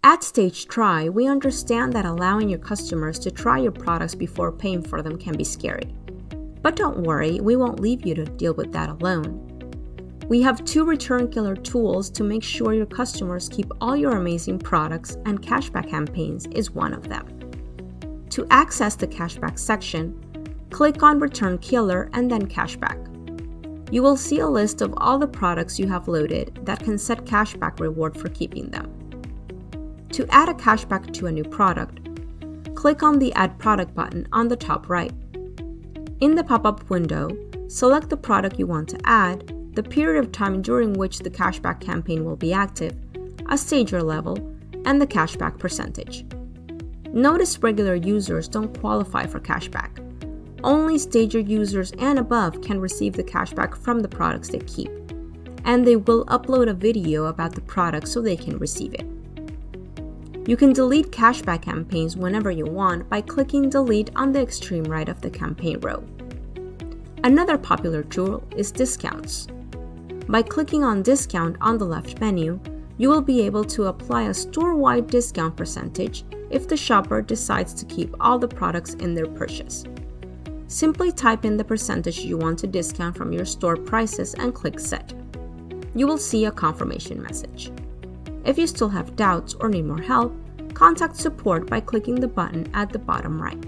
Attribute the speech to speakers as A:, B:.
A: At Stage Try, we understand that allowing your customers to try your products before paying for them can be scary. But don't worry, we won't leave you to deal with that alone. We have 2 return killer tools to make sure your customers keep all your amazing products, and cashback campaigns is one of them. To access the cashback section, click on Return Killer and then Cashback. You will see a list of all the products you have loaded that can set cashback reward for keeping them. To add a cashback to a new product, click on the Add Product button on the top right. In the pop-up window, select the product you want to add, the period of time during which the cashback campaign will be active, a stager level, and the cashback percentage. Notice regular users don't qualify for cashback. Only stager users and above can receive the cashback from the products they keep, and they will upload a video about the product so they can receive it. You can delete cashback campaigns whenever you want by clicking Delete on the extreme right of the campaign row. Another popular tool is discounts. By clicking on Discount on the left menu, you will be able to apply a store-wide discount percentage if the shopper decides to keep all the products in their purchase. Simply type in the percentage you want to discount from your store prices and click Set. You will see a confirmation message. If you still have doubts or need more help, contact support by clicking the button at the bottom right.